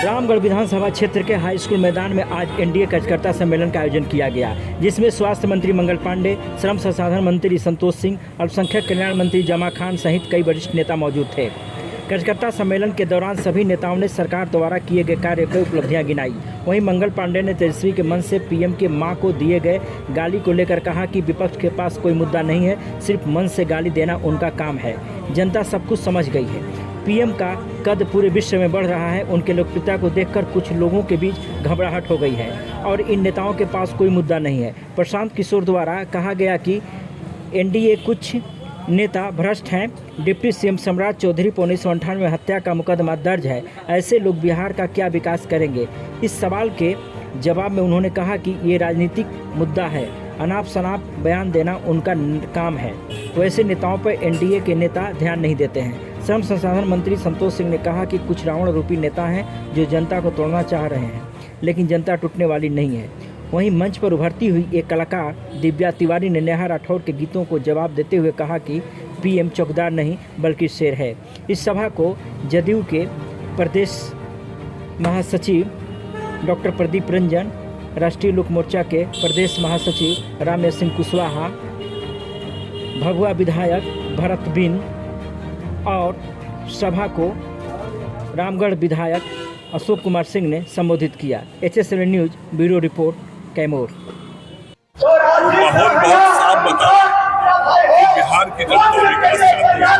रामगढ़ विधानसभा क्षेत्र के high school मैदान में आज एनडीए कार्यकर्ता सम्मेलन का आयोजन किया गया, जिसमें स्वास्थ्य मंत्री मंगल पांडे, श्रम संसाधन मंत्री संतोष सिंह, अल्पसंख्यक कल्याण मंत्री जमा खान सहित कई वरिष्ठ नेता मौजूद थे। कार्यकर्ता सम्मेलन के दौरान सभी नेताओं ने सरकार द्वारा किए गए कार्य की उपलब्धियां गिनाई। वहीं मंगल पांडे ने तेजस्वी के मन से पीएम के मां को दिए गए गाली को लेकर कहा कि विपक्ष के पास कोई मुद्दा नहीं है, सिर्फ मन से गाली देना उनका काम है। जनता सब कुछ समझ गई है। पीएम का कद पूरे विश्व में बढ़ रहा है। उनके लोकप्रियता को देखकर कुछ लोगों के बीच घबराहट हो गई है और इन नेताओं के पास कोई मुद्दा नहीं है। प्रशांत किशोर द्वारा कहा गया कि एनडीए कुछ नेता भ्रष्ट हैं। डिप्टी सीएम सम्राट चौधरी पर 1998 में हत्या का मुकदमा दर्ज है। ऐसे लोग बिहार का क्या विकास करेंगे? इस सवाल के जवाब में उन्होंने कहा कि ये राजनीतिक मुद्दा है, अनाप शनाप बयान देना उनका काम है। वैसे नेताओं पर एनडीए के नेता ध्यान नहीं देते हैं। श्रम संसाधन मंत्री संतोष सिंह ने कहा कि कुछ रावण रूपी नेता हैं जो जनता को तोड़ना चाह रहे हैं, लेकिन जनता टूटने वाली नहीं है। वहीं मंच पर उभरती हुई एक कलाकार दिव्या तिवारी ने नेहा राठौर के गीतों को जवाब देते हुए कहा कि पीएम चौकीदार नहीं बल्कि शेर है। इस सभा को जदयू के प्रदेश महासचिव डॉक्टर प्रदीप रंजन, राष्ट्रीय लोक मोर्चा के प्रदेश महासचिव रामेश सिंह कुशवाहा, भगवा विधायक भरत बिन और सभा को रामगढ़ विधायक अशोक कुमार सिंह ने संबोधित किया। HSL news bureau report, Kaimur. माहौल बहुत साफ बता कि बिहार की जनता विकास चाहती है,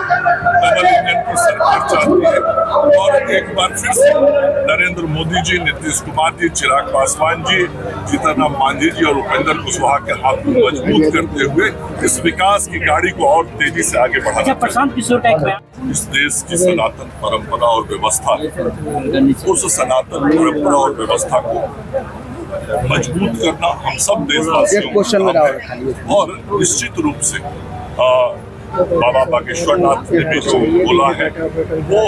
डबल इंजन की सरकार चाहती है और एक बार फिर से नरेंद्र मोदी जी, नीतीश कुमार जी, चिराग पासवान जी, जीतन राम मांझी जी और उपेंद्र कुशवाहा के हाथ को मजबूत करते हुए इस विकास की गाड़ी को और तेजी से आगे बढ़ाना। प्रशांत किशोर का एक बयान, इस देश की सनातन परंपरा और व्यवस्था, उस सनातन परंपरा और व्यवस्था को मजबूत करना हम सब देशवासियों का काम है। और निश्चित रूप से बाबा बागेश्वरनाथ ने भी जो बोला है वो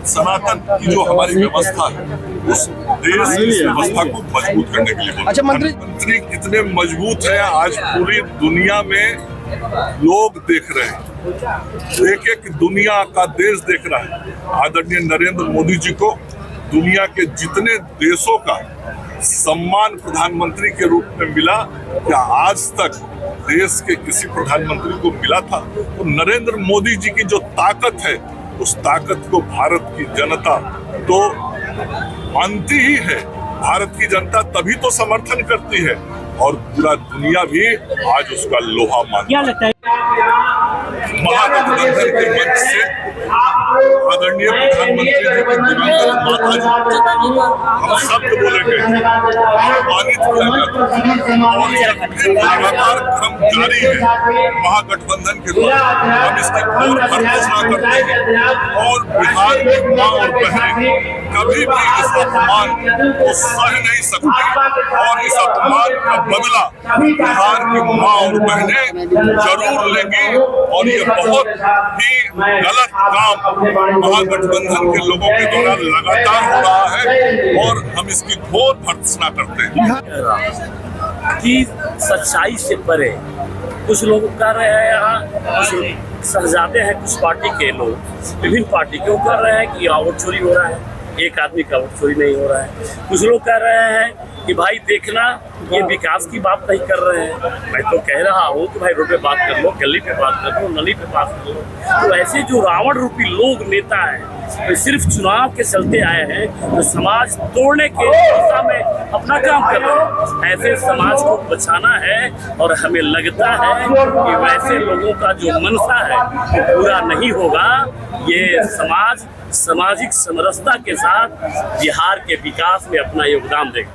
सनातन की जो हमारी व्यवस्था है उस देश की इस व्यवस्था को मजबूत करने के लिए बोला। अच्छा, मंत्री कितने मजबूत है आज पूरी दुनिया में लोग देख रहे हैं, एक दुनिया का देश देख रहा है। आदरणीय नरेंद्र मोदी जी को दुनिया के जितने देशों का सम्मान प्रधानमंत्री के रूप में मिला, क्या आज तक देश के किसी प्रधानमंत्री को मिला था? तो नरेंद्र मोदी जी की जो ताकत है उस ताकत को भारत की जनता तो मानती ही है। भारत की जनता तभी तो समर्थन करती है और पूरा दुनिया भी आज उसका लोहा मानता है। महागठबंधन के मंच से आदरणीय प्रधानमंत्री जी की दिवंगत माता जी हम शब्द बोलेंगे, सम्मानित किया जाता और यह फिर लगातार क्रम जारी है। महागठबंधन के द्वारा हम इसकी घोर भर्त्सना करते हैं और बिहार की मां और बहनें कभी भी इस अपमान को सह नहीं सकती और इस अपमान का बदला बिहार की मां और बहनें जरूर लेंगी। और ये बहुत ही गलत काम महागठबंधन के लोगों के द्वारा लगातार हो रहा है और हम इसकी घोर भर्त्सना करते हैं कि सच्चाई से परे कुछ लोग कर रहे हैं, यहाँ कुछ शहजादे हैं, कुछ पार्टी के लोग विभिन्न पार्टी के कर रहे हैं कि वोट चोरी हो रहा है, एक आदमी का वोट चोरी नहीं हो रहा है। कुछ लोग कह रहे हैं कि भाई देखना ये विकास की बात नहीं कर रहे हैं। मैं तो कह रहा हूँ कि भाई रोड पे बात कर लो, गली पे बात कर लो, नली पे बात कर लो। तो ऐसे जो रावण रूपी लोग नेता हैं तो सिर्फ चुनाव के चलते आए हैं, तो समाज तोड़ने के दिशा में अपना काम कर रहे हैं। ऐसे समाज को बचाना है और हमें लगता है कि वैसे लोगों का जो मनसा है वो पूरा नहीं होगा। ये समाज सामाजिक समरसता के साथ बिहार के विकास में अपना योगदान देगा।